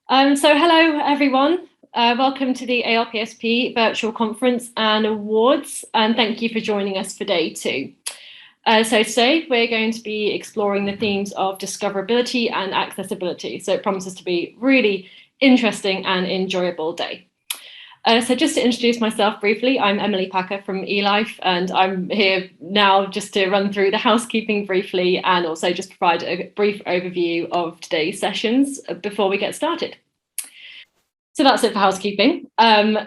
So hello, everyone. Welcome to the ALPSP Virtual Conference and Awards, and thank you for joining us for day two. So today we're going to be exploring the themes of discoverability and accessibility. So it promises to be really interesting and enjoyable day. So just to introduce myself briefly, I'm Emily Packer from eLife, and I'm here now just to run through the housekeeping briefly and also just provide a brief overview of today's sessions before we get started. So that's it for housekeeping.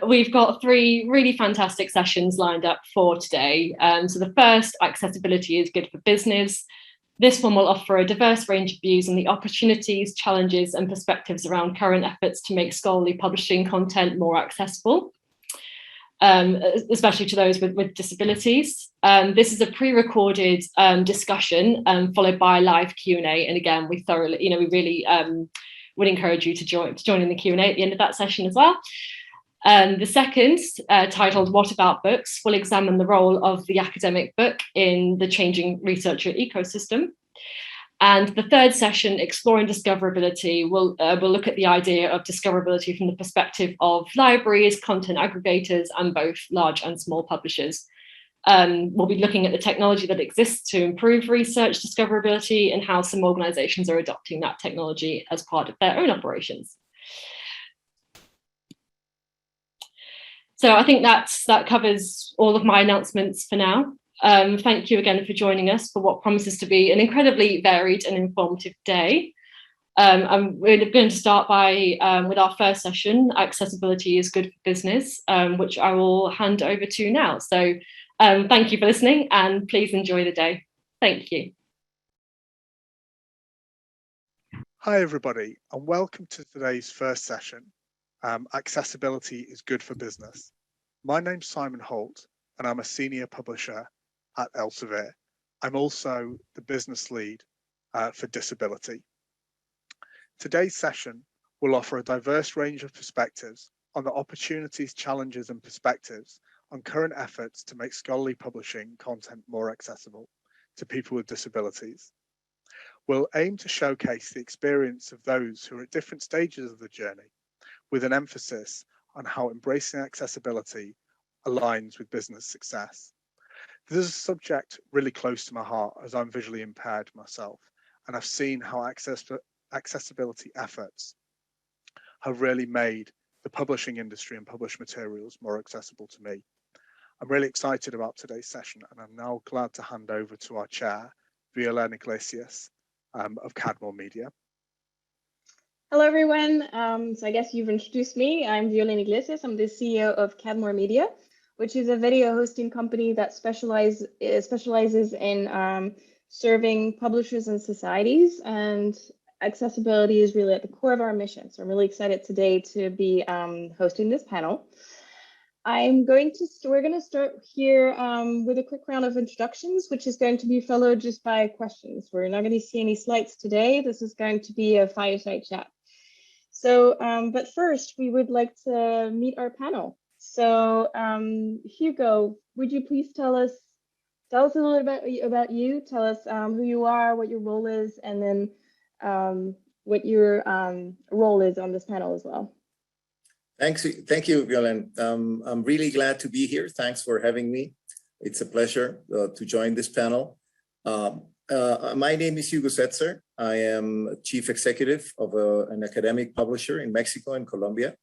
We've got three really fantastic sessions lined up for today. So the first, accessibility is good for business. This one will offer a diverse range of views on the opportunities, challenges, and perspectives around current efforts to make scholarly publishing content more accessible, especially to those with disabilities. This is a pre-recorded discussion followed by a live Q&A. And again, we really would encourage you to join in the Q&A at the end of that session as well. The second, titled What About Books, will examine the role of the academic book in the changing researcher ecosystem. And the third session, Exploring Discoverability, will look at the idea of discoverability from the perspective of libraries, content aggregators, and both large and small publishers. We'll be looking at the technology that exists to improve research discoverability and how some organizations are adopting that technology as part of their own operations. So I think that covers all of my announcements for now. Thank you again for joining us for what promises to be an incredibly varied and informative day. We're going to start with our first session, Accessibility is Good for Business, which I will hand over to now. So thank you for listening and please enjoy the day. Thank you. Hi, everybody, and welcome to today's first session, Accessibility is Good for Business. My name's Simon Holt, and I'm a senior publisher at Elsevier. I'm also the business lead for disability. Today's session will offer a diverse range of perspectives on the opportunities, challenges, and perspectives on current efforts to make scholarly publishing content more accessible to people with disabilities. We'll aim to showcase the experience of those who are at different stages of the journey, with an emphasis on how embracing accessibility aligns with business success. This is a subject really close to my heart as I'm visually impaired myself, and I've seen how accessibility efforts have really made the publishing industry and published materials more accessible to me. I'm really excited about today's session, and I'm now glad to hand over to our chair, Violaine Iglesias of Cadmore Media. Hello, everyone. So I guess you've introduced me. I'm Violaine Iglesias. I'm the CEO of Cadmore Media, which is a video hosting company that specializes in serving publishers and societies. And accessibility is really at the core of our mission. So I'm really excited today to be hosting this panel. We're going to start here with a quick round of introductions, which is going to be followed just by questions. We're not going to see any slides today. This is going to be a fireside chat. So, but first, we would like to meet our panel. So, Hugo, would you please tell us a little bit about you? Tell us who you are, what your role is, and then what your role is on this panel as well. Thank you, Violaine. I'm really glad to be here. Thanks for having me. It's a pleasure to join this panel. My name is Hugo Setzer. I am Chief Executive of an academic publisher in Mexico and Colombia.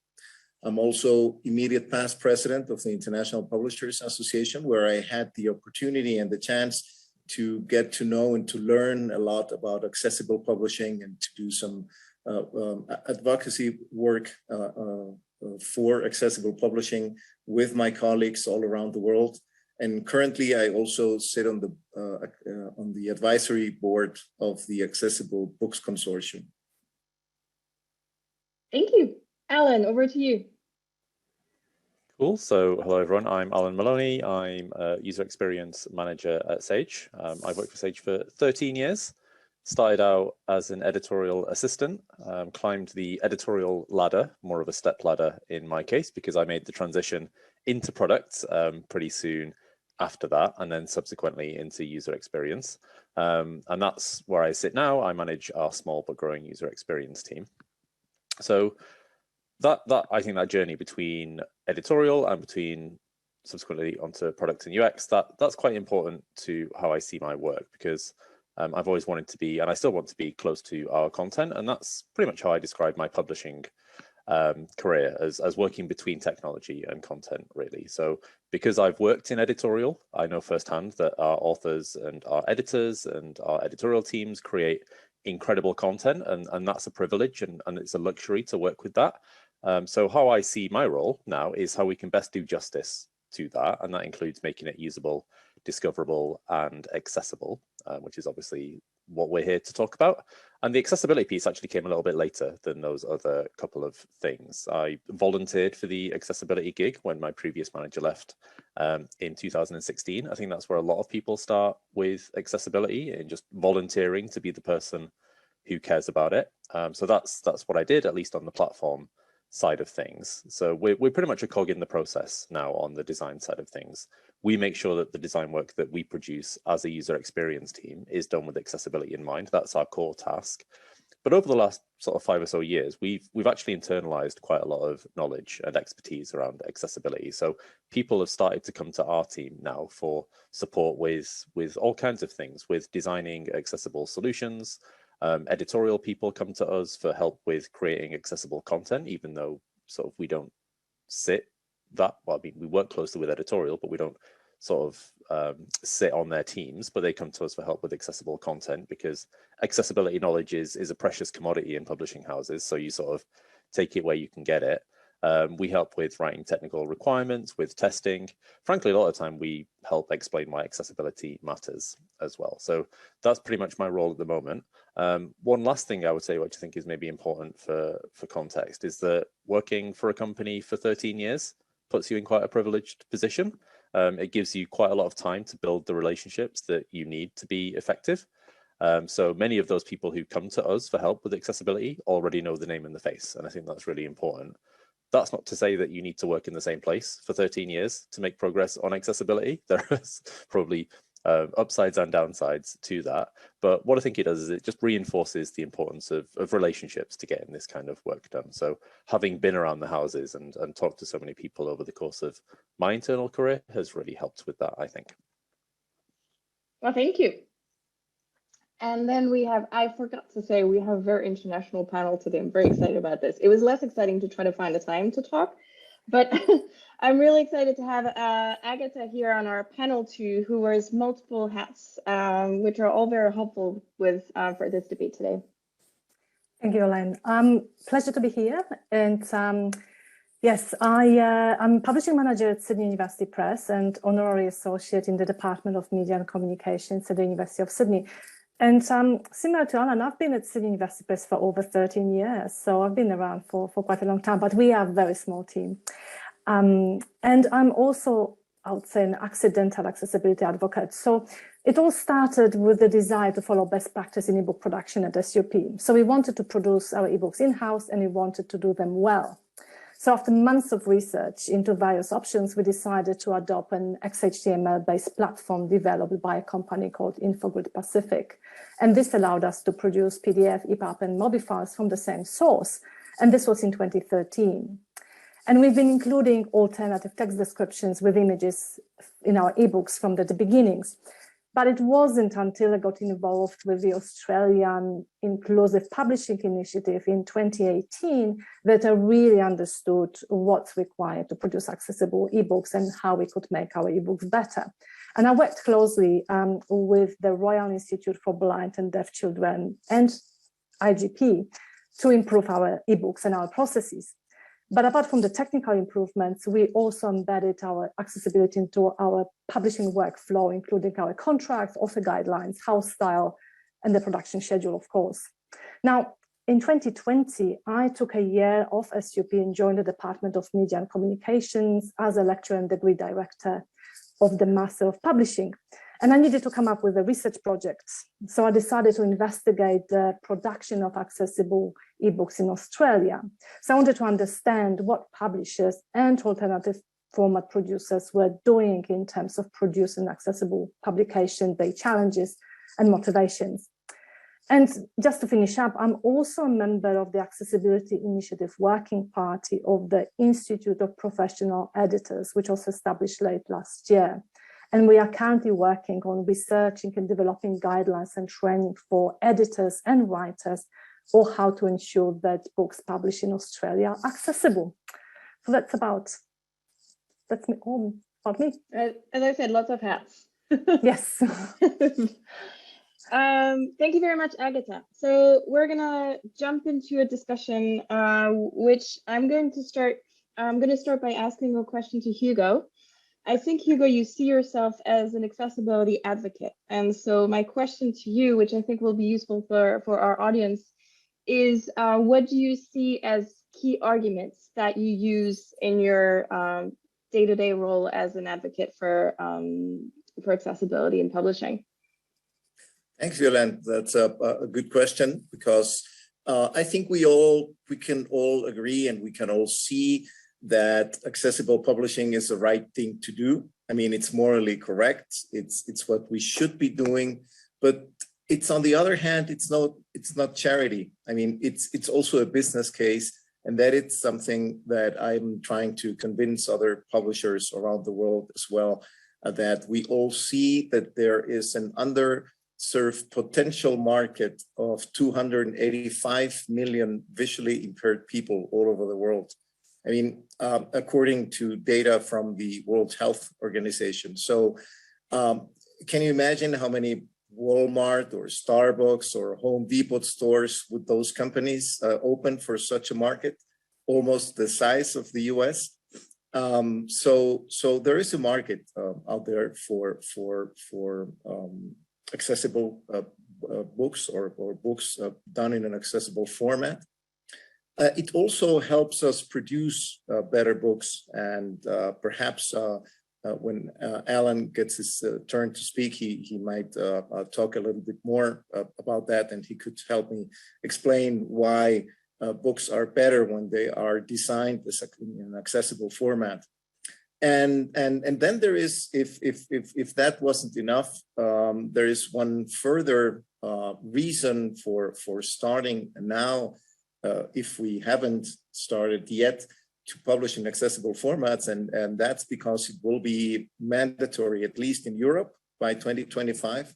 I'm also immediate past president of the International Publishers Association, where I had the opportunity and the chance to get to know and to learn a lot about accessible publishing and to do some advocacy work for accessible publishing with my colleagues all around the world. And currently, I also sit on the advisory board of the Accessible Books Consortium. Thank you. Alan, over to you. Cool. So hello, everyone. I'm Alan Maloney. I'm a user experience manager at Sage. I've worked for Sage for 13 years. Started out as an editorial assistant, climbed the editorial ladder, more of a step ladder in my case, because I made the transition into products pretty soon after that, and then subsequently into user experience. And that's where I sit now. I manage our small but growing user experience team. So that I think that journey between editorial and between subsequently onto product and UX, that's quite important to how I see my work, because I've always wanted to be, and I still want to be, close to our content, and that's pretty much how I describe my publishing career, as working between technology and content, really. So because I've worked in editorial, I know firsthand that our authors and our editors and our editorial teams create incredible content, and that's a privilege, and it's a luxury to work with that. So how I see my role now is how we can best do justice to that, and that includes making it usable, discoverable, and accessible, which is obviously what we're here to talk about. And the accessibility piece actually came a little bit later than those other couple of things. I volunteered for the accessibility gig when my previous manager left in 2016. I think that's where a lot of people start with accessibility, and just volunteering to be the person who cares about it. So that's what I did, at least on the platform side of things. So we're pretty much a cog in the process now on the design side of things. We make sure that the design work that we produce as a user experience team is done with accessibility in mind. That's our core task. But over the last sort of 5 or so years, we've actually internalized quite a lot of knowledge and expertise around accessibility. So people have started to come to our team now for support with all kinds of things, with designing accessible solutions. Editorial people come to us for help with creating accessible content, even though sort of we don't sit that, well, I mean, we work closely with editorial, but we don't sort of sit on their teams, but they come to us for help with accessible content, because accessibility knowledge is a precious commodity in publishing houses. So you sort of take it where you can get it. We help with writing technical requirements, with testing. Frankly, a lot of the time we help explain why accessibility matters as well. So that's pretty much my role at the moment. One last thing I would say, which I think is maybe important for context, is that working for a company for 13 years puts you in quite a privileged position. It gives you quite a lot of time to build the relationships that you need to be effective. So many of those people who come to us for help with accessibility already know the name and the face, and I think that's really important. That's not to say that you need to work in the same place for 13 years to make progress on accessibility. There's probably upsides and downsides to that. But what I think it does is it just reinforces the importance of relationships to getting this kind of work done. So having been around the houses and talked to so many people over the course of my internal career has really helped with that, I think. Well, thank you. And then we have, I forgot to say, we have a very international panel today. I'm very excited about this. It was less exciting to try to find a time to talk, but I'm really excited to have Agatha here on our panel too, who wears multiple hats, which are all very helpful with for this debate today. Thank you, Elaine. Pleasure to be here. And yes, I'm publishing manager at Sydney University Press and honorary associate in the Department of Media and Communications at the University of Sydney. And similar to Alan, I've been at Sydney University Press for over 13 years. So I've been around for quite a long time, but we are a very small team. And I'm also, I would say, an accidental accessibility advocate. So it all started with the desire to follow best practice in ebook production at SUP. So we wanted to produce our ebooks in-house, and we wanted to do them well. So after months of research into various options, we decided to adopt an XHTML-based platform developed by a company called Infogrid Pacific. And this allowed us to produce PDF, EPUB, and MOBI files from the same source. And this was in 2013. And we've been including alternative text descriptions with images in our ebooks from the beginnings. But it wasn't until I got involved with the Australian Inclusive Publishing Initiative in 2018 that I really understood what's required to produce accessible ebooks and how we could make our ebooks better. And I worked closely with the Royal Institute for Blind and Deaf Children and IGP to improve our ebooks and our processes. But apart from the technical improvements, we also embedded our accessibility into our publishing workflow, including our contracts, author guidelines, house style, and the production schedule, of course. Now, in 2020, I took a year off SUP and joined the Department of Media and Communications as a lecturer and degree director of the Master of Publishing. And I needed to come up with a research project. So I decided to investigate the production of accessible ebooks in Australia. So I wanted to understand what publishers and alternative format producers were doing in terms of producing accessible publication, their challenges and motivations. And just to finish up, I'm also a member of the Accessibility Initiative Working Party of the Institute of Professional Editors, which was established late last year. And we are currently working on researching and developing guidelines and training for editors and writers or how to ensure that books published in Australia are accessible. So that's all about me. As I said, lots of hats. Yes. Thank you very much, Agatha. So we're gonna jump into a discussion, which I'm going to start by asking a question to Hugo. I think, Hugo, you see yourself as an accessibility advocate. And so my question to you, which I think will be useful for our audience, is what do you see as key arguments that you use in your day-to-day role as an advocate for accessibility in publishing? Thanks, Violaine. That's a good question, because I think we can all agree and we can all see that accessible publishing is the right thing to do. I mean, it's morally correct. It's what we should be doing, but it's, on the other hand, it's not charity. I mean, it's also a business case, and that is something that I'm trying to convince other publishers around the world as well, that we all see that there is an underserved potential market of 285 million visually impaired people all over the world. I mean, according to data from the World Health Organization. So can you imagine how many Walmart or Starbucks or Home Depot stores would those companies open for such a market? Almost the size of the US. So there is a market out there for accessible books or books done in an accessible format. It also helps us produce better books, and perhaps when Alan gets his turn to speak, he might talk a little bit more about that, and he could help me explain why books are better when they are designed in an accessible format. And then there is, if that wasn't enough, there is one further reason for starting now. If we haven't started yet to publish in accessible formats, and that's because it will be mandatory, at least in Europe, by 2025.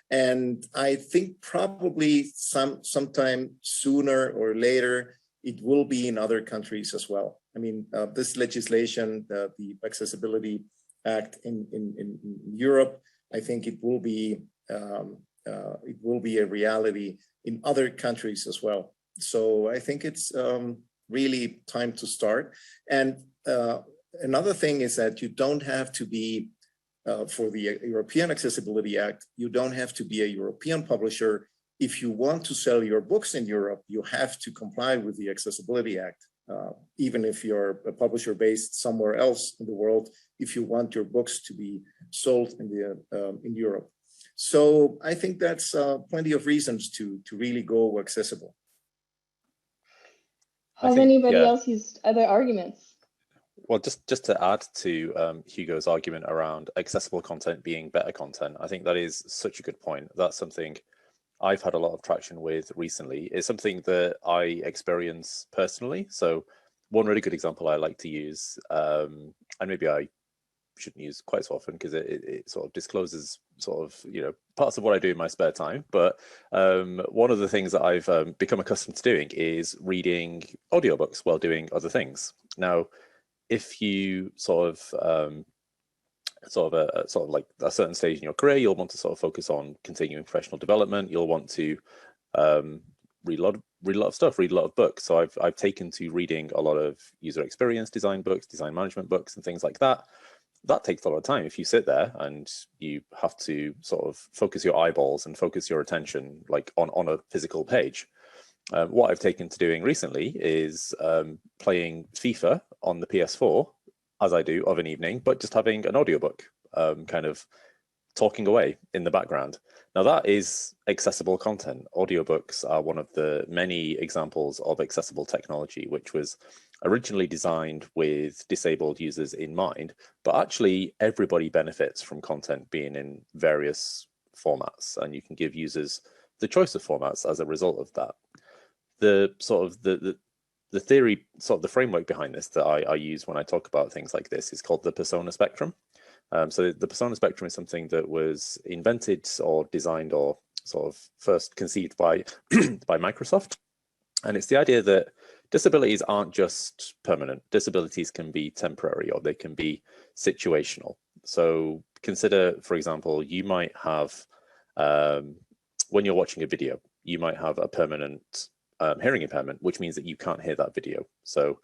And I think probably sometime sooner or later, it will be in other countries as well. I mean, this legislation, the Accessibility Act in Europe, I think it will be a reality in other countries as well. So I think it's really time to start. And another thing is that you don't have to be, for the European Accessibility Act, you don't have to be a European publisher. If you want to sell your books in Europe, you have to comply with the Accessibility Act, even if you're a publisher based somewhere else in the world, if you want your books to be sold in Europe. So I think that's plenty of reasons to really go accessible. Has anybody else used other arguments? Well, just to add to Hugo's argument around accessible content being better content, I think that is such a good point. That's something I've had a lot of traction with recently. It's something that I experience personally. So one really good example I like to use, and maybe I shouldn't use quite so often because it sort of discloses sort of, you know, parts of what I do in my spare time. But one of the things that I've become accustomed to doing is reading audiobooks while doing other things. Now, if you sort of like a certain stage in your career, you'll want to sort of focus on continuing professional development. You'll want to read a lot of stuff, read a lot of books. So I've taken to reading a lot of user experience design books, design management books, and things like that. That takes a lot of time. If you sit there and you have to sort of focus your eyeballs and focus your attention like on a physical page. What I've taken to doing recently is playing FIFA on the PS4, as I do of an evening, but just having an audiobook kind of talking away in the background. Now that is accessible content. Audiobooks are one of the many examples of accessible technology, which was originally designed with disabled users in mind, but actually everybody benefits from content being in various formats, and you can give users the choice of formats as a result of that. The sort of the theory, sort of the framework behind this that I use when I talk about things like this is called the persona spectrum. So the persona spectrum is something that was invented or designed or sort of first conceived by by Microsoft. And it's the idea that disabilities aren't just permanent. Disabilities can be temporary or they can be situational. So consider, for example, you might have, when you're watching a video, you might have a permanent hearing impairment, which means that you can't hear that video. So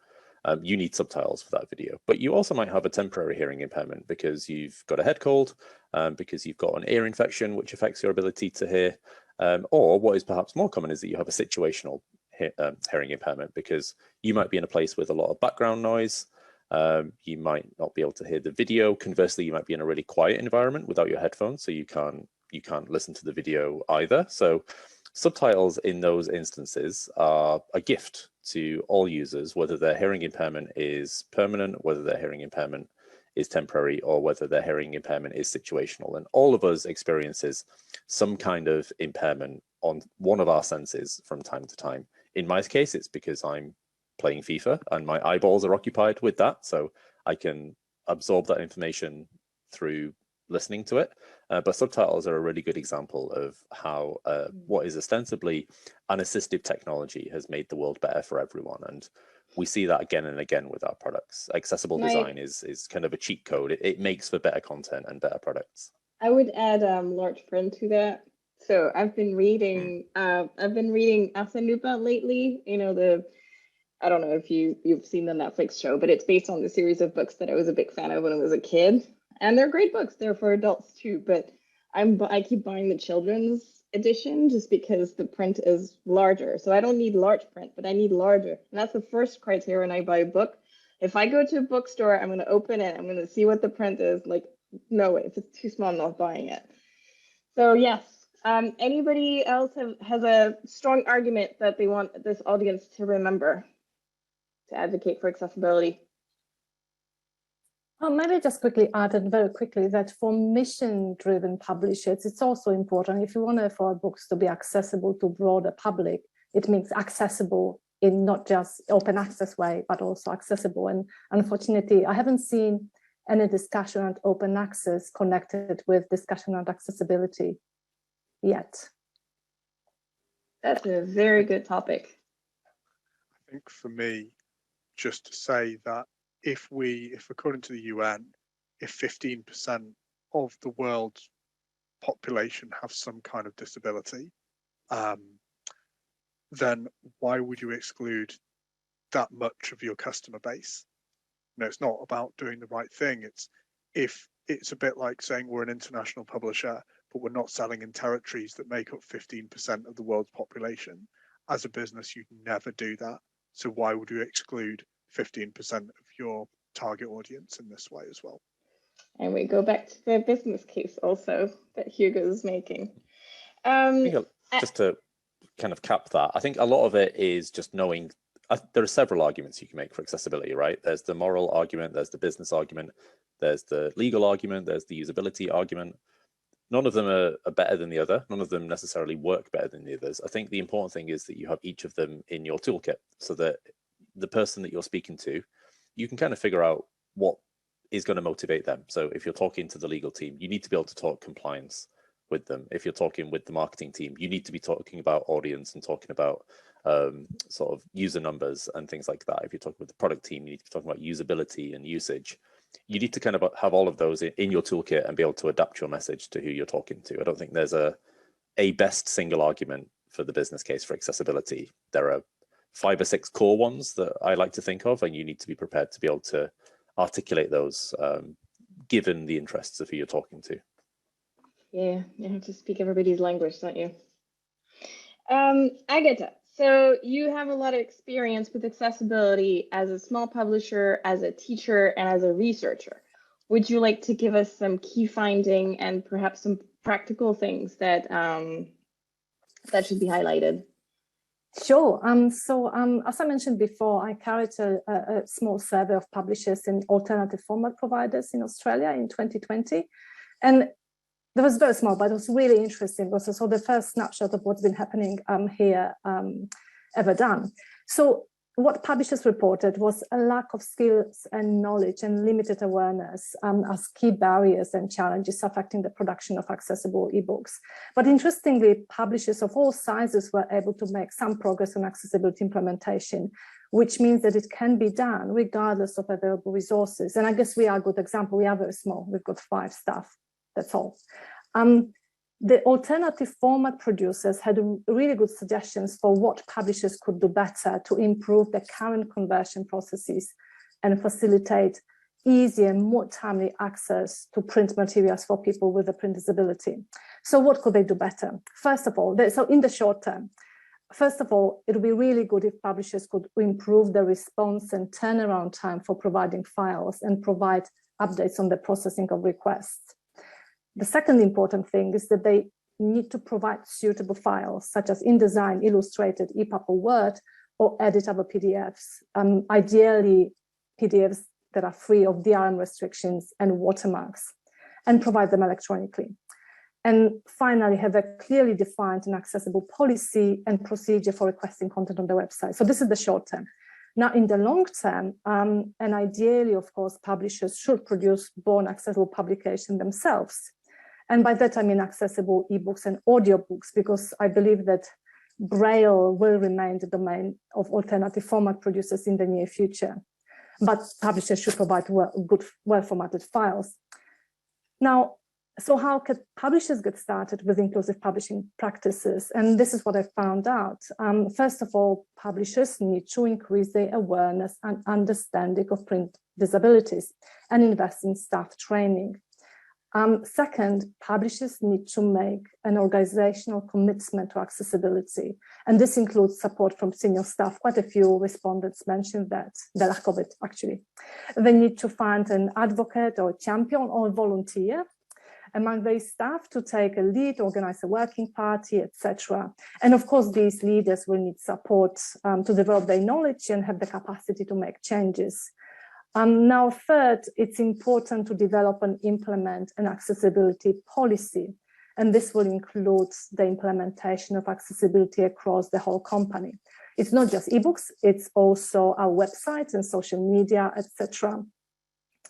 you need subtitles for that video. But you also might have a temporary hearing impairment because you've got a head cold, because you've got an ear infection, which affects your ability to hear. Or what is perhaps more common is that you have a situational hearing impairment because you might be in a place with a lot of background noise. You might not be able to hear the video. Conversely, you might be in a really quiet environment without your headphones, so you can't listen to the video either. So subtitles in those instances are a gift to all users, whether their hearing impairment is permanent, whether their hearing impairment is temporary, or whether their hearing impairment is situational. And all of us experiences some kind of impairment on one of our senses from time to time. In my case, it's because I'm playing FIFA and my eyeballs are occupied with that, so I can absorb that information through listening to it. But subtitles are a really good example of how what is ostensibly an assistive technology has made the world better for everyone. And we see that again and again with our products. Accessible design is kind of a cheat code. It makes for better content and better products. I would add large print to that. So I've been reading Asanupa lately. You know, I don't know if you've seen the Netflix show, but it's based on the series of books that I was a big fan of when I was a kid. And they're great books. They're for adults too, but I keep buying the children's edition just because the print is larger. So I don't need large print, but I need larger. And that's the first criteria when I buy a book. If I go to a bookstore, I'm going to open it. I'm going to see what the print is. Like, no way, if it's too small, I'm not buying it. So yes, anybody else has a strong argument that they want this audience to remember to advocate for accessibility? Maybe just quickly add very quickly that for mission-driven publishers, it's also important. If you want for books to be accessible to broader public, it means accessible in not just open access way, but also accessible. And unfortunately, I haven't seen any discussion on open access connected with discussion on accessibility yet. That's a very good topic. I think for me, just to say that if according to the UN, if 15% of the world's population have some kind of disability, then why would you exclude that much of your customer base? No, it's not about doing the right thing. It's a bit like saying we're an international publisher, but we're not selling in territories that make up 15% of the world's population. As a business, you'd never do that. So why would you exclude 15% of your target audience in this way as well? And we go back to the business case also that Hugo is making. Just to kind of cap that, I think a lot of it is just knowing there are several arguments you can make for accessibility, right? There's the moral argument, there's the business argument, there's the legal argument, there's the usability argument. None of them are better than the other. None of them necessarily work better than the others. I think the important thing is that you have each of them in your toolkit so that the person that you're speaking to, you can kind of figure out what is going to motivate them. So if you're talking to the legal team, you need to be able to talk compliance with them. If you're talking with the marketing team, you need to be talking about audience and talking about sort of user numbers and things like that. If you're talking with the product team, you need to be talking about usability and usage. You need to kind of have all of those in your toolkit and be able to adapt your message to who you're talking to. I don't think there's a best single argument for the business case for accessibility. There are 5 or 6 core ones that I like to think of, and you need to be prepared to be able to articulate those given the interests of who you're talking to. Yeah, you have to speak everybody's language, don't you? Agata, so you have a lot of experience with accessibility as a small publisher, as a teacher, and as a researcher. Would you like to give us some key finding and perhaps some practical things that that should be highlighted? Sure. As I mentioned before, I carried a small survey of publishers and alternative format providers in Australia in 2020. And that was very small, but it was really interesting. Also, so the first snapshot of what's been happening here ever done. So what publishers reported was a lack of skills and knowledge and limited awareness as key barriers and challenges affecting the production of accessible ebooks. But interestingly, publishers of all sizes were able to make some progress on accessibility implementation, which means that it can be done regardless of available resources. And I guess we are a good example. We are very small. We've got 5 staff. That's all. The alternative format producers had really good suggestions for what publishers could do better to improve the current conversion processes and facilitate easier, more timely access to print materials for people with a print disability. So what could they do better? First of all, so in the short term, first of all, it would be really good if publishers could improve the response and turnaround time for providing files and provide updates on the processing of requests. The second important thing is that they need to provide suitable files, such as InDesign, Illustrated, EPUB, or Word, or editable PDFs, ideally PDFs that are free of DRM restrictions and watermarks, and provide them electronically. And finally, have a clearly defined and accessible policy and procedure for requesting content on the website. So this is the short term. Now, in the long term, and ideally, of course, publishers should produce born accessible publication themselves. And by that, I mean accessible ebooks and audiobooks, because I believe that Braille will remain the domain of alternative format producers in the near future. But publishers should provide good, well-formatted files. Now, so how can publishers get started with inclusive publishing practices? And this is what I found out. First of all, publishers need to increase their awareness and understanding of print disabilities and invest in staff training. Second, publishers need to make an organizational commitment to accessibility. And this includes support from senior staff. Quite a few respondents mentioned that, the lack of it, actually. They need to find an advocate or a champion or a volunteer among their staff to take a lead, organize a working party, etc. And of course, these leaders will need support to develop their knowledge and have the capacity to make changes. Now, third, it's important to develop and implement an accessibility policy. And this will include the implementation of accessibility across the whole company. It's not just ebooks, it's also our websites and social media, etc.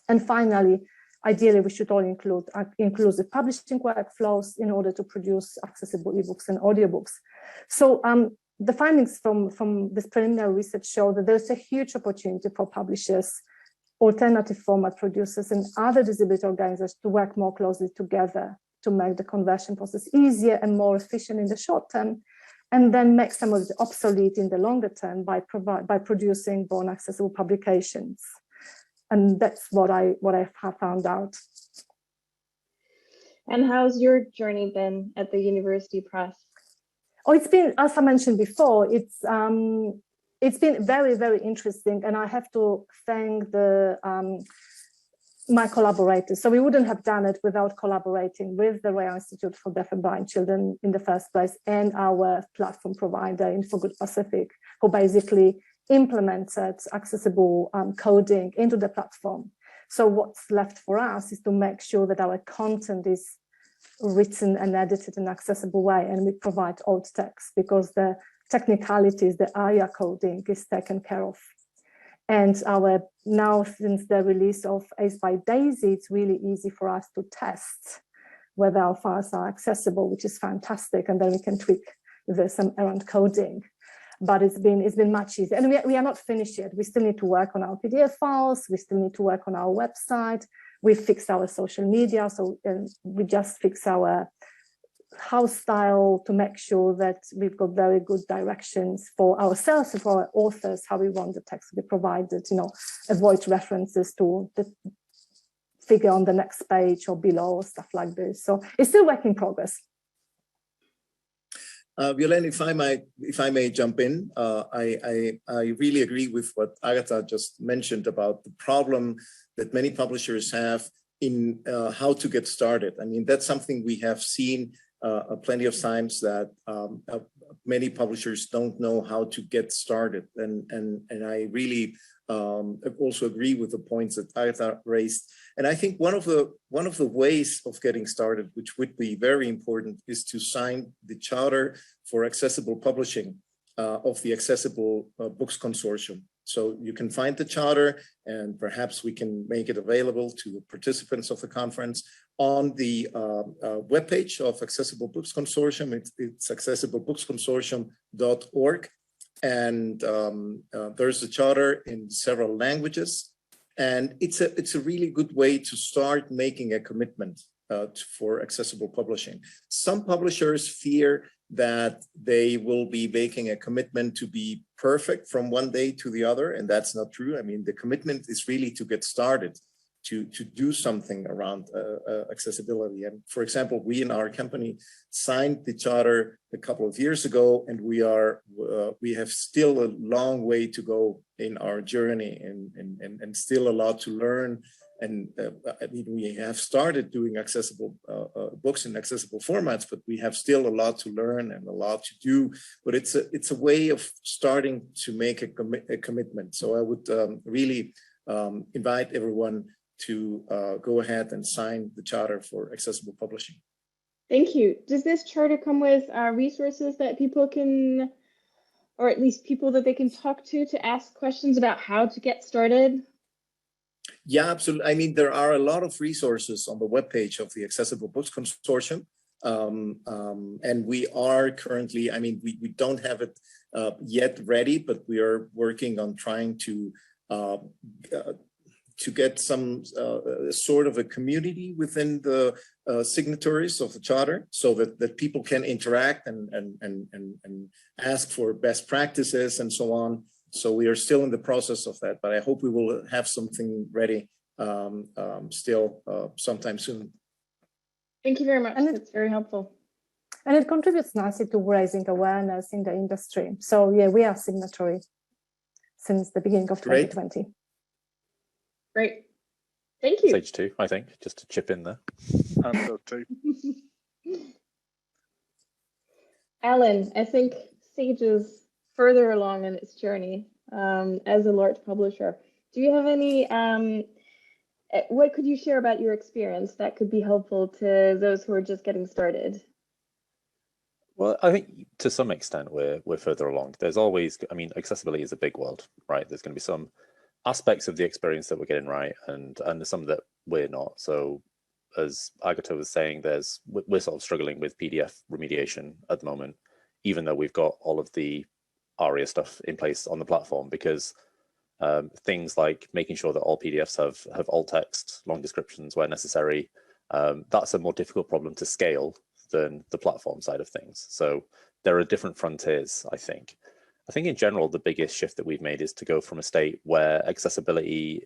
And finally, ideally, we should all include inclusive publishing workflows in order to produce accessible ebooks and audiobooks. So the findings from this preliminary research show that there's a huge opportunity for publishers, alternative format producers, and other disability organizations to work more closely together to make the conversion process easier and more efficient in the short term, and then make some of it obsolete in the longer term by producing born accessible publications. And that's what I have found out. And how's your journey been at the University Press? Oh, it's been, as I mentioned before, it's been very, very interesting, and I have to thank my collaborators. So we wouldn't have done it without collaborating with the Royal Institute for Deaf and Blind Children in the first place, and our platform provider in For Good Pacific, who basically implemented accessible coding into the platform. So what's left for us is to make sure that our content is written and edited in an accessible way, and we provide alt text because the technicalities, the ARIA coding is taken care of. And now, since the release of Ace by Daisy, it's really easy for us to test whether our files are accessible, which is fantastic. And then we can tweak if there's some errant coding. But it's been much easier. And we are not finished yet. We still need to work on our PDF files. We still need to work on our website. We fixed our social media. So we just fix our house style to make sure that we've got very good directions for ourselves and for our authors, how we want the text to be provided, avoid references to the figure on the next page or below, stuff like this. So it's still work in progress. Violaine, if I may jump in, I really agree with what Agatha just mentioned about the problem that many publishers have in how to get started. I mean, that's something we have seen plenty of times, that many publishers don't know how to get started, and I really also agree with the points that Agatha raised. And I think one of the ways of getting started, which would be very important, is to sign the Charter for Accessible Publishing of the Accessible Books Consortium. So you can find the charter, and perhaps we can make it available to the participants of the conference on the webpage of Accessible Books Consortium. It's accessiblebooksconsortium.org. And there's a charter in several languages. And it's a really good way to start making a commitment for accessible publishing. Some publishers fear that they will be making a commitment to be perfect from one day to the other, and that's not true. I mean, the commitment is really to get started, to do something around accessibility. And for example, we in our company signed the charter a couple of years ago, and we have still a long way to go in our journey, and still a lot to learn. And I mean, we have started doing accessible books in accessible formats, but we have still a lot to learn and a lot to do. But it's a way of starting to make a commitment. So I would really invite everyone to go ahead and sign the Charter for Accessible Publishing. Thank you. Does this charter come with resources that people can, or at least people that they can talk to ask questions about how to get started? Yeah, absolutely. I mean, there are a lot of resources on the webpage of the Accessible Books Consortium. And we are currently, I mean, we don't have it yet ready, but we are working on trying to get some sort of a community within the signatories of the charter, so that people can interact and ask for best practices and so on. So we are still in the process of that, but I hope we will have something ready still sometime soon. Thank you very much. And it's very helpful. And it contributes nicely to raising awareness in the industry. So yeah, we are signatory since the beginning of 2020. Great. Thank you. Sage 2, I think, just to chip in there. And so too. Alan, I think Sage is further along in its journey as a large publisher. Do you have any, what could you share about your experience that could be helpful to those who are just getting started? Well, I think to some extent we're further along. There's always, I mean, accessibility is a big world, right? There's going to be some aspects of the experience that we're getting right, and there's some that we're not. So as Agatha was saying, we're sort of struggling with PDF remediation at the moment, even though we've got all of the ARIA stuff in place on the platform, because things like making sure that all PDFs have alt text, long descriptions where necessary, that's a more difficult problem to scale than the platform side of things. So there are different frontiers, I think. I think in general, the biggest shift that we've made is to go from a state where accessibility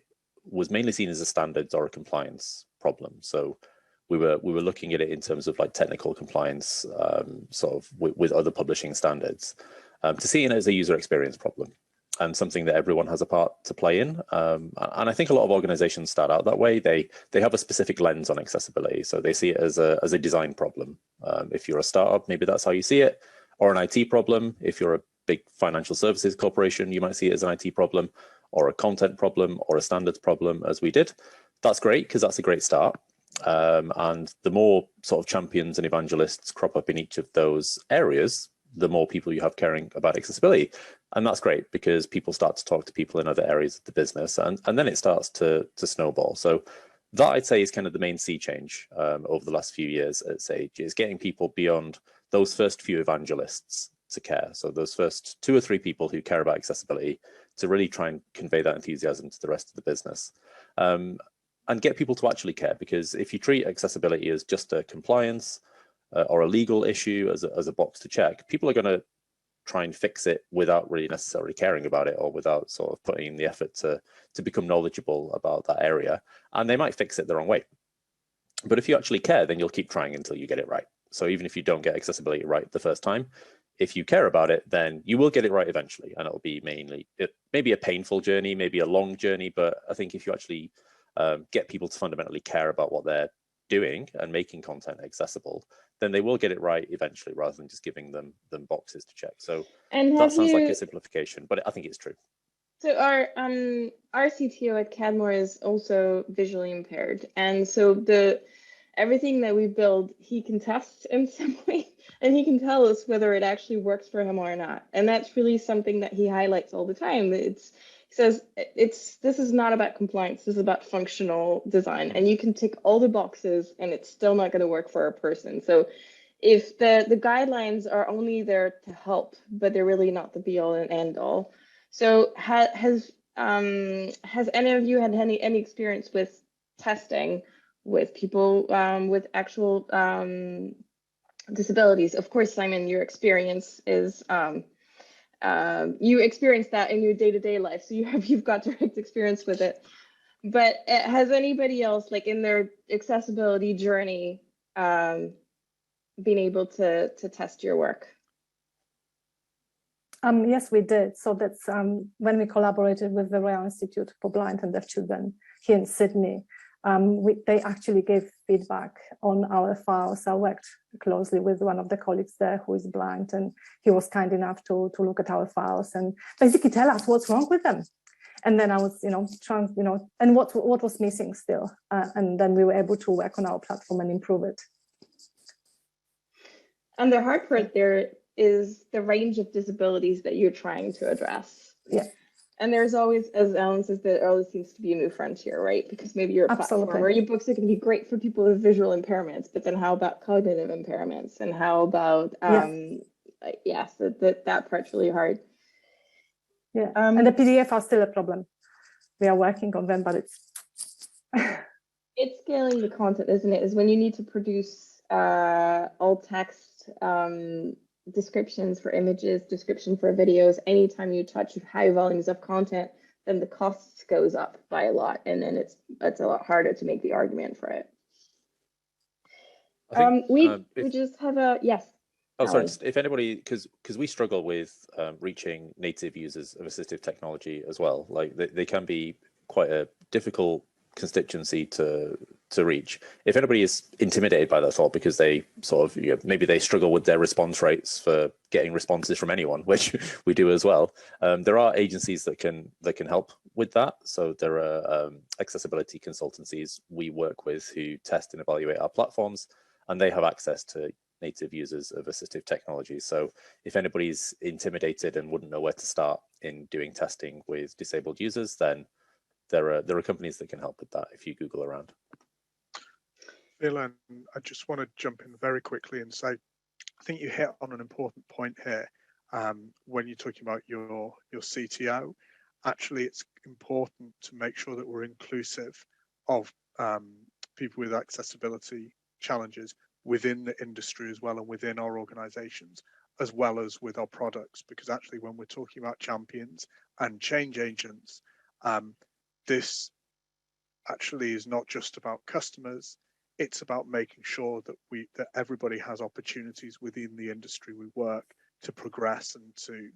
was mainly seen as a standards or a compliance problem. So we were looking at it in terms of like technical compliance, sort of with other publishing standards, to seeing it as a user experience problem and something that everyone has a part to play in. And I think a lot of organizations start out that way. They have a specific lens on accessibility. So they see it as a design problem. If you're a startup, maybe that's how you see it, or an IT problem. If you're a big financial services corporation, you might see it as an IT problem, or a content problem, or a standards problem, as we did. That's great, because that's a great start. And the more sort of champions and evangelists crop up in each of those areas, the more people you have caring about accessibility. And that's great, because people start to talk to people in other areas of the business, and then it starts to snowball. So that, I'd say, is kind of the main sea change over the last few years at Sage, is getting people beyond those first few evangelists to care. So those first 2 or 3 people who care about accessibility, to really try and convey that enthusiasm to the rest of the business. And get people to actually care, because if you treat accessibility as just a compliance or a legal issue, as a box to check, people are going to try and fix it without really necessarily caring about it, or without sort of putting in the effort to become knowledgeable about that area, and they might fix it the wrong way. But if you actually care, then you'll keep trying until you get it right. So even if you don't get accessibility right the first time, if you care about it, then you will get it right eventually, and it'll be maybe a painful journey, maybe a long journey, but I think if you actually get people to fundamentally care about what they're doing and making content accessible, then they will get it right eventually, rather than just giving them boxes to check. So that sounds like a simplification, but I think it's true. So our CTO at Cadmore is also visually impaired, and so everything that we build, he can test in some way, and he can tell us whether it actually works for him or not. And that's really something that he highlights all the time. He says this is not about compliance, this is about functional design, and you can tick all the boxes and it's still not going to work for a person. So if the guidelines are only there to help, but they're really not the be all and end all. So has any of you had any experience with testing with people with actual disabilities? Of course, Simon, your experience is you experience that in your day-to-day life, so you've got direct experience with it. But has anybody else, like in their accessibility journey, been able to test your work? Yes, we did. So that's when we collaborated with the Royal Institute for Blind and Deaf Children here in Sydney. They actually gave feedback on our files. I worked closely with one of the colleagues there who is blind, and he was kind enough to look at our files and basically tell us what's wrong with them. And then I was, trying, and what was missing still. And then we were able to work on our platform and improve it. And the hard part there is the range of disabilities that you're trying to address. Yeah. And there's always, as Alan says, there always seems to be a new frontier, right? Because maybe your platform or your books are going to be great for people with visual impairments, but then how about cognitive impairments? And how about, so that part's really hard. Yeah, and the PDF are still a problem. We are working on them, but it's... It's scaling the content, isn't it? Is when you need to produce alt text descriptions for images, description for videos. Anytime you touch high volumes of content, then the cost goes up by a lot, and then it's a lot harder to make the argument for it. We just have a yes. Oh, sorry. If anybody, because we struggle with reaching native users of assistive technology as well. Like they can be quite a difficult constituency to reach. If anybody is intimidated by that thought because they sort of maybe they struggle with their response rates for getting responses from anyone, which we do as well, there are agencies that can help with that. So there are accessibility consultancies we work with who test and evaluate our platforms, and they have access to native users of assistive technology. So if anybody's intimidated and wouldn't know where to start in doing testing with disabled users, then there are companies that can help with that if you Google around. Violaine, I just want to jump in very quickly and say, I think you hit on an important point here when you're talking about your CTO. Actually, it's important to make sure that we're inclusive of people with accessibility challenges within the industry as well, and within our organizations, as well as with our products, because actually when we're talking about champions and change agents, this actually is not just about customers, it's about making sure that everybody has opportunities within the industry we work to progress and to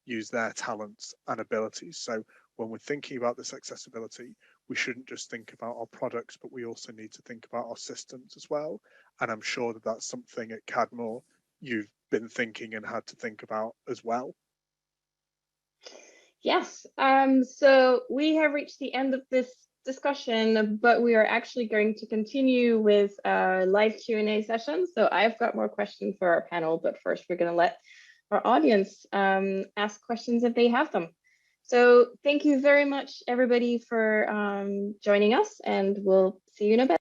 use their talents and abilities. So when we're thinking about this accessibility, we shouldn't just think about our products, but we also need to think about our systems as well. And I'm sure that that's something at Cadmore you've been thinking and had to think about as well. Yes, so we have reached the end of this discussion, but we are actually going to continue with our live Q&A session. So I've got more questions for our panel, but first we're going to let our audience ask questions if they have them. So thank you very much, everybody, for joining us, and we'll see you in a bit.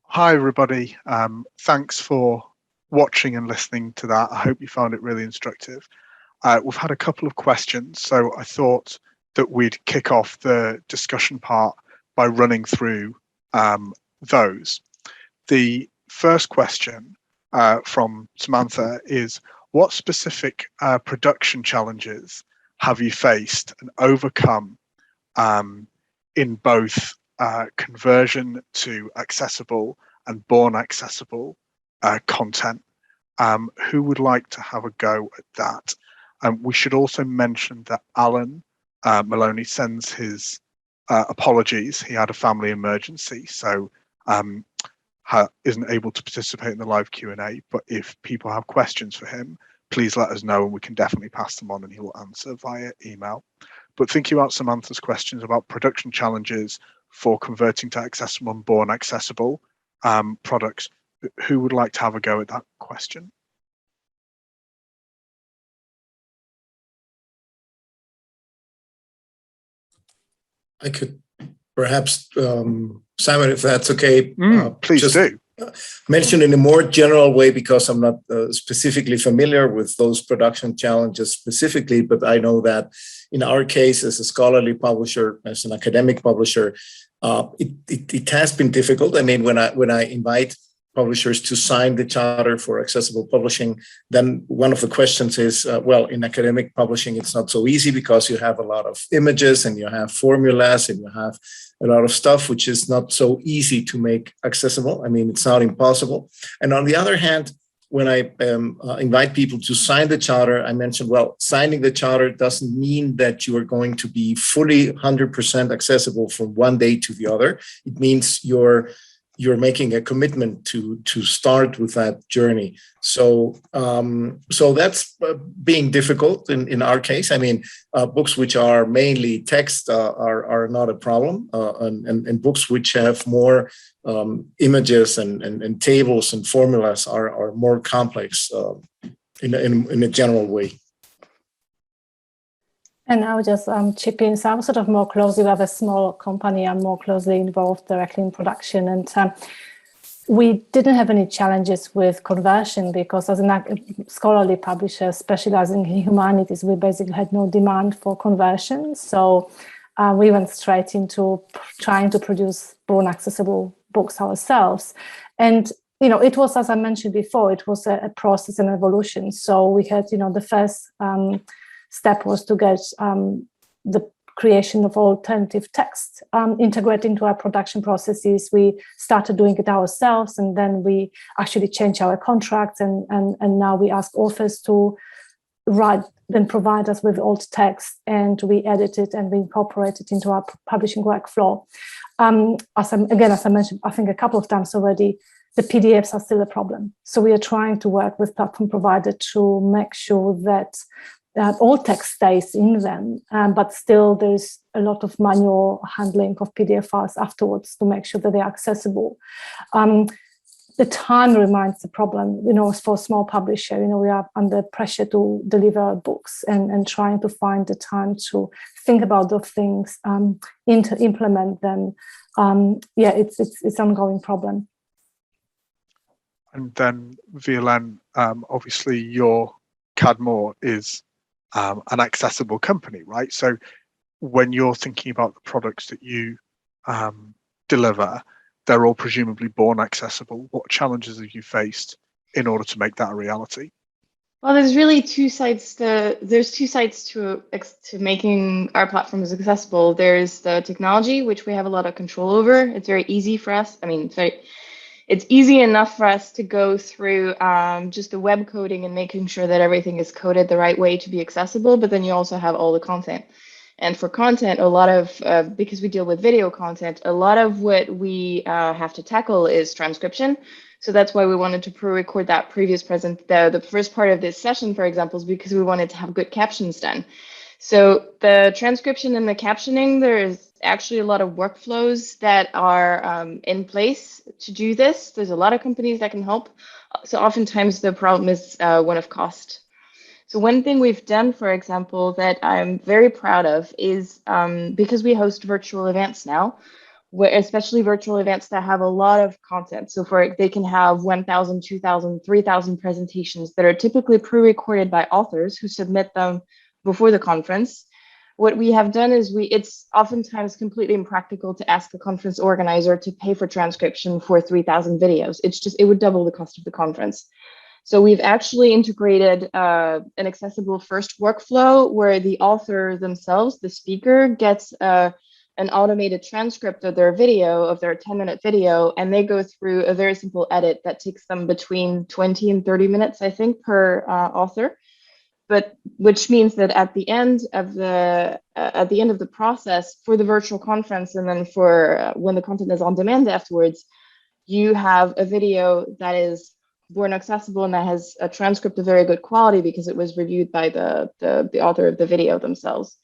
Hi, everybody. Thanks for watching and listening to that. I hope you found it really instructive. We've had a couple of questions, so I thought that we'd kick off the discussion part by running through those. The first question from Samantha is, what specific production challenges have you faced and overcome in both conversion to accessible and born accessible content? Who would like to have a go at that? We should also mention that Alan Maloney sends his apologies. He had a family emergency, so isn't able to participate in the live Q&A. But if people have questions for him, please let us know and we can definitely pass them on and he will answer via email. But thinking about Samantha's questions about production challenges for converting to accessible and born accessible products, who would like to have a go at that question? I could perhaps, Simon, if that's okay. Please do. Mention in a more general way, because I'm not specifically familiar with those production challenges specifically, but I know that in our case, as a scholarly publisher, as an academic publisher, it has been difficult. I mean, when I invite publishers to sign the charter for accessible publishing, then one of the questions is, well, in academic publishing, it's not so easy because you have a lot of images and you have formulas and you have a lot of stuff which is not so easy to make accessible. I mean, it's not impossible. And on the other hand, when I invite people to sign the charter, I mentioned, well, signing the charter doesn't mean that you are going to be fully 100% accessible from one day to the other. It means you're making a commitment to start with that journey. So that's being difficult in our case. I mean, books which are mainly text are not a problem, and books which have more images and tables and formulas are more complex in a general way. And I'll just chip in. So I'm sort of more closely with a small company. I'm more closely involved directly in production. And we didn't have any challenges with conversion because as a scholarly publisher specializing in humanities, we basically had no demand for conversion. So we went straight into trying to produce born accessible books ourselves. And it was, as I mentioned before, it was a process and evolution. So we had, the first step was to get the creation of alternative text integrated into our production processes. We started doing it ourselves, and then we actually changed our contracts, and now we ask authors to write, then provide us with alt text, and we edit it and we incorporate it into our publishing workflow. As I mentioned, I think a couple of times already, the PDFs are still a problem. So we are trying to work with platform provider to make sure that all text stays in them, but still there's a lot of manual handling of PDF files afterwards to make sure that they're accessible. The time remains the problem, for a small publisher. We are under pressure to deliver books and trying to find the time to think about those things, to implement them. It's an ongoing problem. And then, Violaine, obviously your Cadmore is an accessible company, right? So when you're thinking about the products that you deliver, they're all presumably born accessible. What challenges have you faced in order to make that a reality? Well, there's really two sides to making our platforms accessible. There's the technology, which we have a lot of control over. It's very easy for us. I mean, it's easy enough for us to go through just the web coding and making sure that everything is coded the right way to be accessible. But then you also have all the content. And for content, a lot of, because we deal with video content, a lot of what we have to tackle is transcription. So that's why we wanted to pre-record that previous the first part of this session, for example, is because we wanted to have good captions done. So the transcription and the captioning, there's actually a lot of workflows that are in place to do this. There's a lot of companies that can help. So oftentimes the problem is one of cost. So one thing we've done, for example, that I'm very proud of is because we host virtual events now, especially virtual events that have a lot of content. So they can have 1,000, 2,000, 3,000 presentations that are typically pre-recorded by authors who submit them before the conference. What we have done is it's oftentimes completely impractical to ask a conference organizer to pay for transcription for 3,000 videos. It would double the cost of the conference. So we've actually integrated an accessible first workflow where the author themselves, the speaker, gets an automated transcript of their video, of their 10-minute video, and they go through a very simple edit that takes them between 20 and 30 minutes, I think, per author. but which means that at the end of the process for the virtual conference, and then for when the content is on demand afterwards, you have a video that is born accessible and that has a transcript of very good quality because it was reviewed by the author of the video themselves.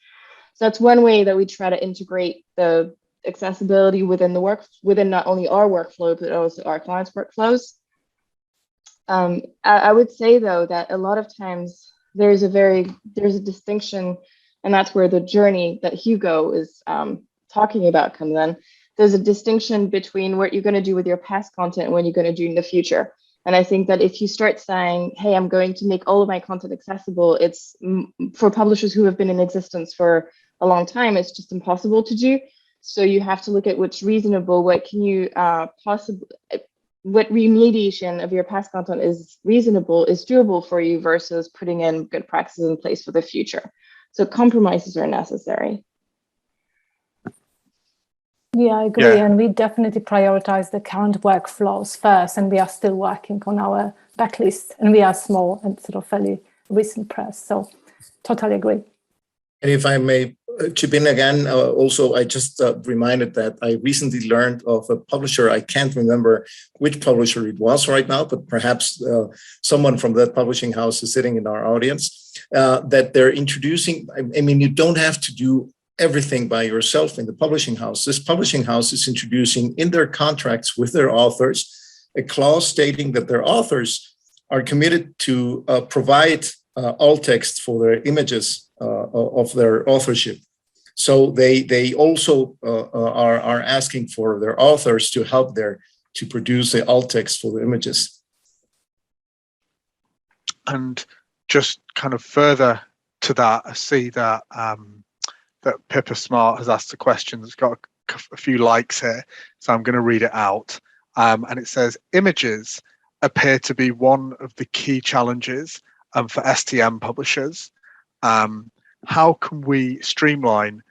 So that's one way that we try to integrate the accessibility within not only our workflow, but also our clients' workflows. I would say though that a lot of times there's a distinction, and that's where the journey that Hugo is talking about comes in. There's a distinction between what you're going to do with your past content and what you're going to do in the future. And I think that if you start saying, hey, I'm going to make all of my content accessible, it's for publishers who have been in existence for a long time, it's just impossible to do. So you have to look at what's reasonable, what can you what remediation of your past content is reasonable, is doable for you, versus putting in good practices in place for the future. So compromises are necessary. Yeah, I agree. Yeah. And we definitely prioritize the current workflows first, and we are still working on our backlist, and we are small and sort of fairly recent press. So totally agree. And if I may chip in again, also, I just reminded that I recently learned of a publisher. I can't remember which publisher it was right now, but perhaps someone from that publishing house is sitting in our audience, that they're introducing, I mean, you don't have to do everything by yourself in the publishing house. This publishing house is introducing in their contracts with their authors a clause stating that their authors are committed to provide alt text for their images of their authorship. So they also are asking for their authors to help to produce the alt text for the images. And just kind of further to that, I see that that Pippa Smart has asked a question that's got a few likes here, so I'm going to read it out. And it says, images appear to be one of the key challenges for STM publishers. How can we streamline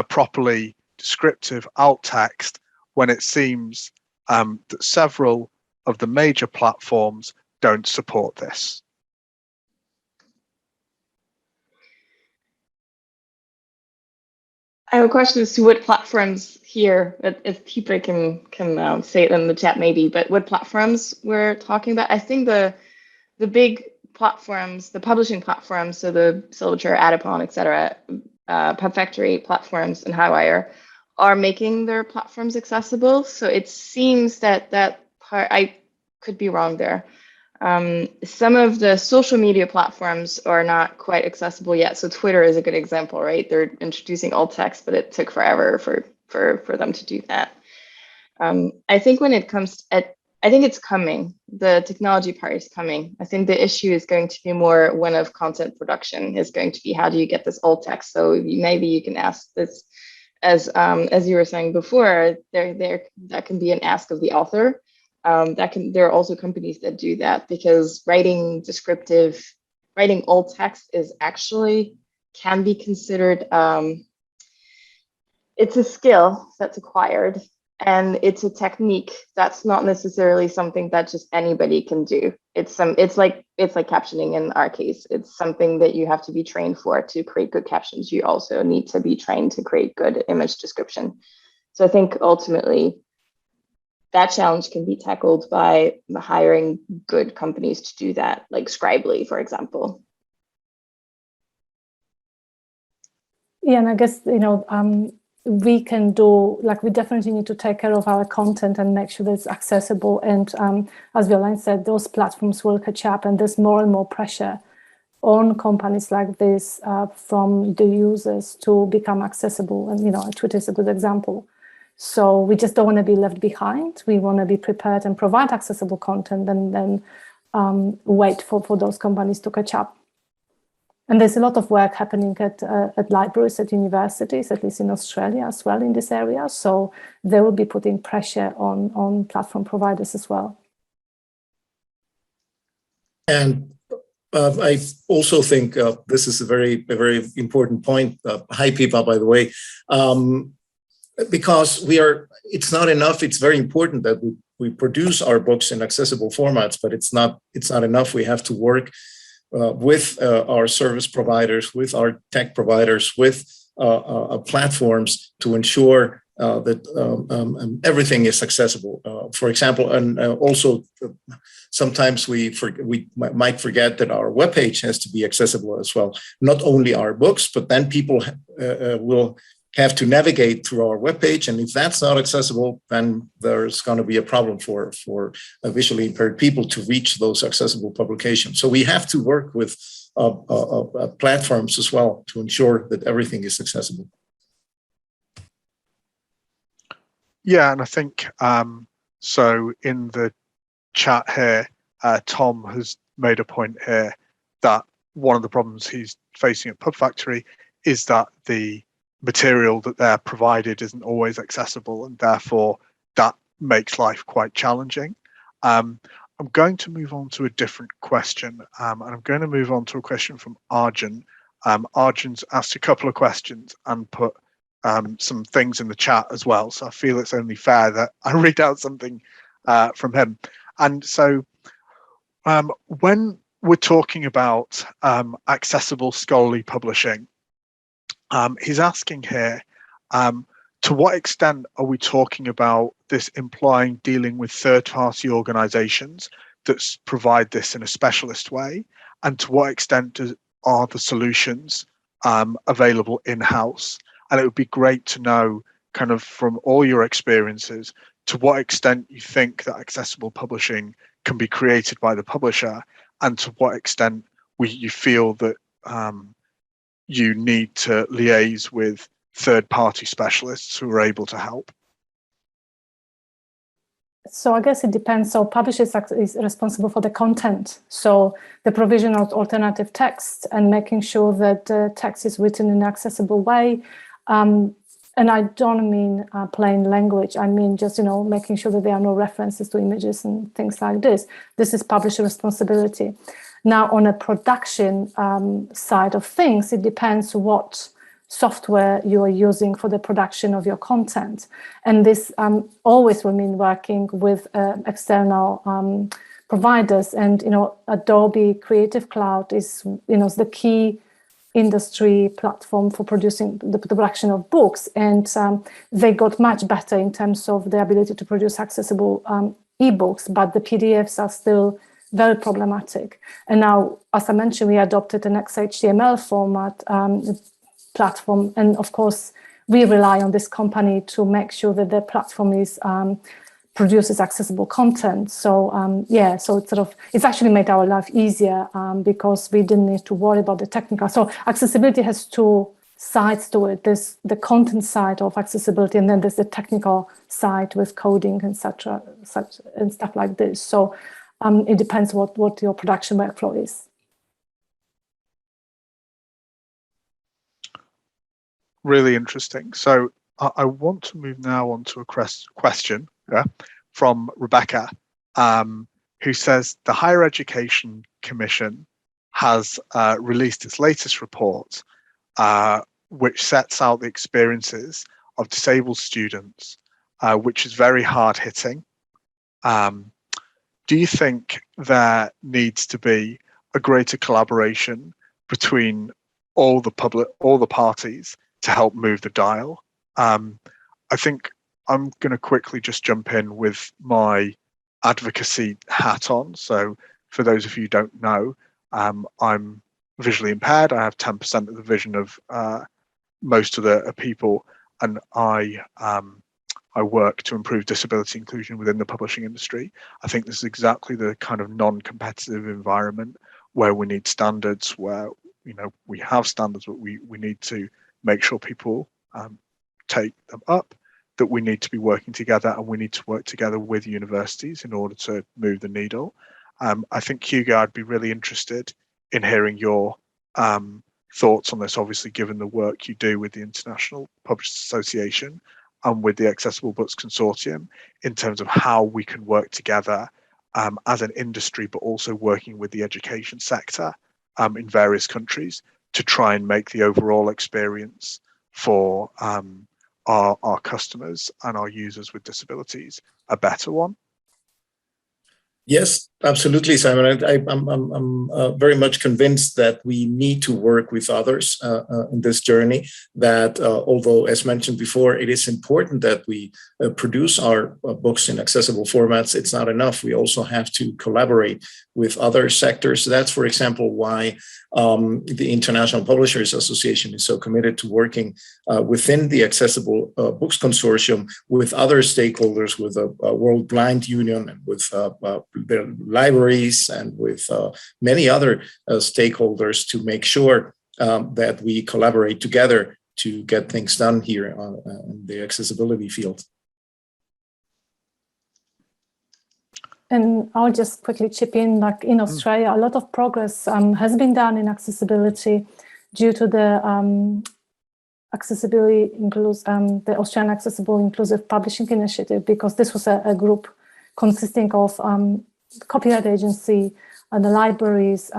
properly descriptive alt text when it seems that several of the major platforms don't support this? I have a question as to what platforms here, if people can say it in the chat maybe, but what platforms we're talking about. I think the big platforms, the publishing platforms, so the Silverchair, Adapon, etc., PubFactory platforms and Highwire are making their platforms accessible. So it seems that part, I could be wrong there. Some of the social media platforms are not quite accessible yet. So Twitter is a good example, right? They're introducing alt text, but it took forever for them to do that. I think when it comes I think it's coming. The technology part is coming. I think the issue is going to be more one of content production, is going to be how do you get this alt text? So maybe you can ask this, as you were saying before, that can be an ask of the author. There are also companies that do that, because writing alt text is actually can be considered, it's a skill that's acquired, and it's a technique that's not necessarily something that just anybody can do. It's like captioning in our case. It's something that you have to be trained for to create good captions. You also need to be trained to create good image description. So I think ultimately that challenge can be tackled by hiring good companies to do that, like Scribely, for example. Yeah, and I guess, we can do, we definitely need to take care of our content and make sure that it's accessible. And as Violaine said, those platforms will catch up, and there's more and more pressure on companies like this from the users to become accessible. And, Twitter is a good example. So we just don't want to be left behind. We want to be prepared and provide accessible content, and then wait for those companies to catch up. And there's a lot of work happening at libraries, at universities, at least in Australia as well, in this area. So they will be putting pressure on platform providers as well. And I also think this is a very important point. Hi, Pippa, by the way. Because it's not enough. It's very important that we produce our books in accessible formats, but it's not enough. We have to work with our service providers, with our tech providers, with platforms to ensure that everything is accessible. For example, and also sometimes we might forget that our webpage has to be accessible as well. Not only our books, but then people will have to navigate through our webpage, and if that's not accessible, then there's going to be a problem for visually impaired people to reach those accessible publications. So we have to work with platforms as well to ensure that everything is accessible. Yeah, and I think so. In the chat here, Tom has made a point here that one of the problems he's facing at Pub Factory is that the material that they're provided isn't always accessible, and therefore that makes life quite challenging. I'm going to move on to a different question, and I'm going to move on to a question from Arjun. Arjun's asked a couple of questions and put some things in the chat as well, so I feel it's only fair that I read out something from him. And so when we're talking about accessible scholarly publishing, he's asking here, to what extent are we talking about this implying dealing with third-party organizations that provide this in a specialist way? And to what extent are the solutions available in-house? And it would be great to know, kind of from all your experiences, to what extent you think that accessible publishing can be created by the publisher, and to what extent you feel that you need to liaise with third-party specialists who are able to help. So I guess it depends. So publishers is responsible for the content. So the provision of alternative text and making sure that the text is written in an accessible way. And I don't mean plain language. I mean just, making sure that there are no references to images and things like this. This is publisher responsibility. Now, on a production side of things, it depends what software you are using for the production of your content. And this always will mean working with external providers. And, Adobe Creative Cloud is, the key industry platform for producing the production of books. And they got much better in terms of the ability to produce accessible ebooks, but the PDFs are still very problematic. And now, as I mentioned, we adopted an XHTML format platform. And of course, we rely on this company to make sure that the platform is produces accessible content. So so it's actually made our life easier because we didn't need to worry about the technical. So accessibility has two sides to it. There's the content side of accessibility, and then there's the technical side with coding, etc., and stuff like this. So it depends what your production workflow is. Really interesting. So I want to move now on to a question from Rebecca, who says the Higher Education Commission has released its latest report, which sets out the experiences of disabled students, which is very hard-hitting. Do you think there needs to be a greater collaboration between all the parties to help move the dial? I think I'm going to quickly just jump in with my advocacy hat on. So for those of you who don't know, I'm visually impaired. I have 10% of the vision of most of the people, and I work to improve disability inclusion within the publishing industry. I think this is exactly the kind of non-competitive environment where we need standards, where we have standards, but we need to make sure people take them up, that we need to be working together, and we need to work together with universities in order to move the needle. I think, Hugo, I'd be really interested in hearing your thoughts on this, obviously, given the work you do with the International Publishers Association and with the Accessible Books Consortium, in terms of how we can work together as an industry, but also working with the education sector in various countries to try and make the overall experience for our customers and our users with disabilities a better one. Yes, absolutely, Simon. I'm very much convinced that we need to work with others in this journey. That although, as mentioned before, it is important that we produce our books in accessible formats, it's not enough. We also have to collaborate with other sectors. That's, for example, why the International Publishers Association is so committed to working within the Accessible Books Consortium with other stakeholders, with a World Blind Union and with the libraries and with many other stakeholders to make sure that we collaborate together to get things done here in the accessibility field. And I'll just quickly chip in, like in Australia, a lot of progress has been done in accessibility due to the the Australian Accessible Inclusive Publishing Initiative, because this was a group consisting of copyright agency and the libraries,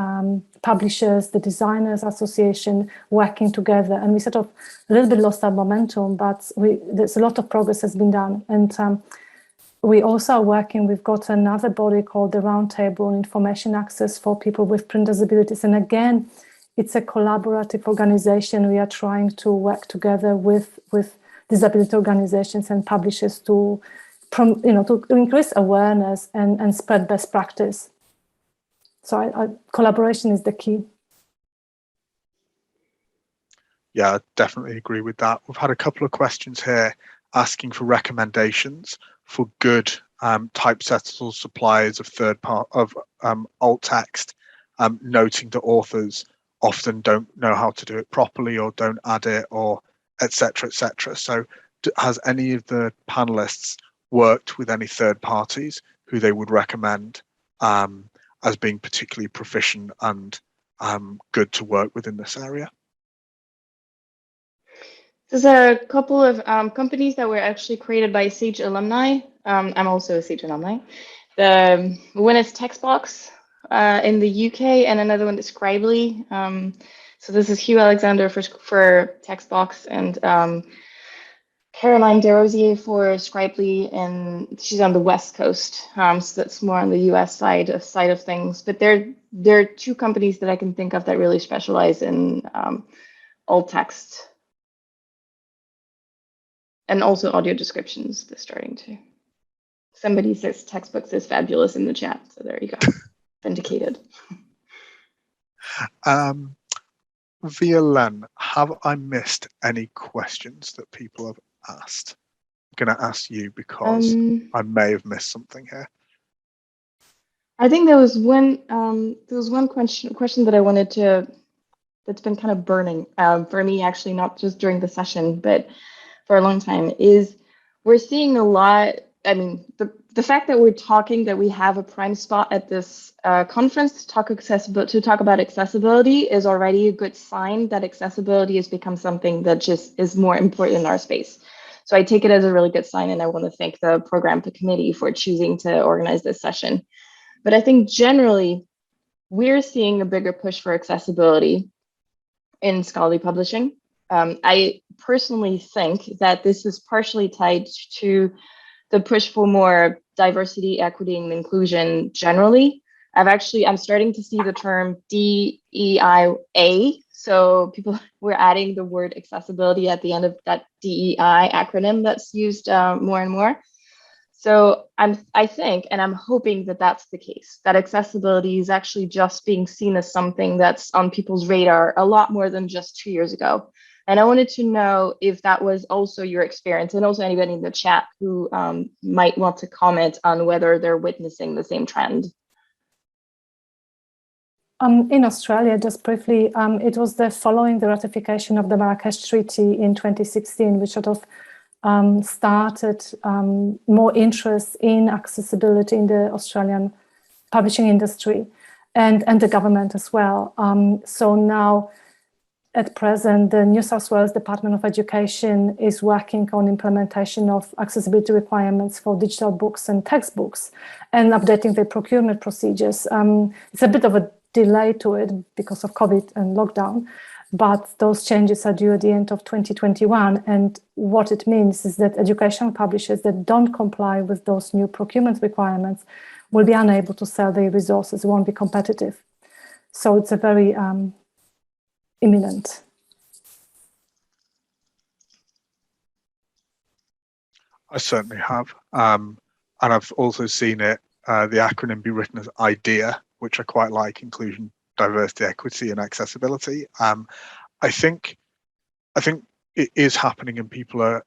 publishers, the Designers Association working together. And we sort of a little bit lost our momentum, but there's a lot of progress has been done. And we also are working, we've got another body called the Roundtable on Information Access for People with Print Disabilities. And again, it's a collaborative organization. We are trying to work together with disability organizations and publishers to increase awareness and spread best practice. So collaboration is the key. Yeah, I definitely agree with that. We've had a couple of questions here asking for recommendations for good typesettable suppliers of alt text, noting that authors often don't know how to do it properly or don't add it, or etc. etc. So has any of the panelists worked with any third parties who they would recommend as being particularly proficient and good to work with in this area? So there are a couple of companies that were actually created by Sage alumni. I'm also a Sage alumni. One is Textbox in the UK, and another one is Scribely. So this is Hugh Alexander for Textbox, and Caroline Desrosiers for Scribely, and she's on the West Coast. So that's more on the US side of things. But there are two companies that I can think of that really specialize in alt text. And also audio descriptions, they're starting to. Somebody says Textbooks is fabulous in the chat, so there you go. Vindicated. Violaine, have I missed any questions that people have asked? I'm going to ask you because I may have missed something here. I think there was one question that I wanted to, that's been kind of burning for me, actually, not just during the session, but for a long time, is we're seeing a lot. I mean, the fact that we're talking, that we have a prime spot at this conference to talk about accessibility is already a good sign that accessibility has become something that just is more important in our space. So I take it as a really good sign, and I want to thank the program committee for choosing to organize this session. But I think generally, we're seeing a bigger push for accessibility in scholarly publishing. I personally think that this is partially tied to the push for more diversity, equity, and inclusion generally. I'm starting to see the term DEIA. So we're adding the word accessibility at the end of that DEI acronym that's used more and more. So I think, and I'm hoping that that's the case, that accessibility is actually just being seen as something that's on people's radar a lot more than just 2 years ago. And I wanted to know if that was also your experience, and also anybody in the chat who might want to comment on whether they're witnessing the same trend. In Australia, just briefly, it was following the ratification of the Marrakesh Treaty in 2016, which sort of started more interest in accessibility in the Australian publishing industry and the government as well. So now, at present, the New South Wales Department of Education is working on implementation of accessibility requirements for digital books and textbooks and updating the procurement procedures. It's a bit of a delay to it because of COVID and lockdown, but those changes are due at the end of 2021. And what it means is that educational publishers that don't comply with those new procurement requirements will be unable to sell their resources, won't be competitive. So it's a very imminent. I certainly have. And I've also seen it, the acronym be written as IDEA, which I quite like: inclusion, diversity, equity, and accessibility. I think it is happening, and people are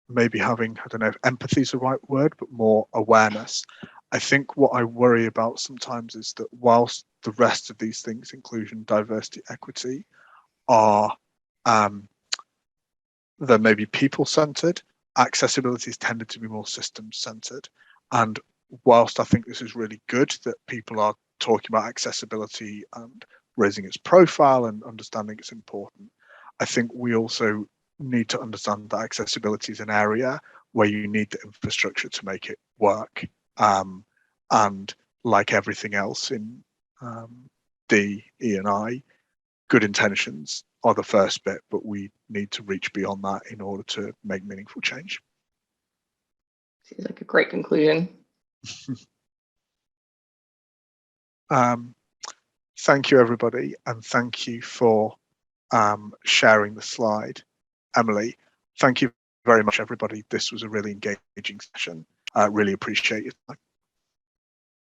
maybe having, I don't know if empathy is the right word, but more awareness. I think what I worry about sometimes is that whilst the rest of these things, inclusion, diversity, equity, are they're maybe people-centered, accessibility has tended to be more systems-centered. And whilst I think this is really good that people are talking about accessibility and raising its profile and understanding it's important, I think we also need to understand that accessibility is an area where you need the infrastructure to make it work. And like everything else in D, E, and I, good intentions are the first bit, but we need to reach beyond that in order to make meaningful change. Seems like a great conclusion. Thank you, everybody, and thank you for sharing the slide. Emily, thank you very much, everybody. This was a really engaging session. I really appreciate your time.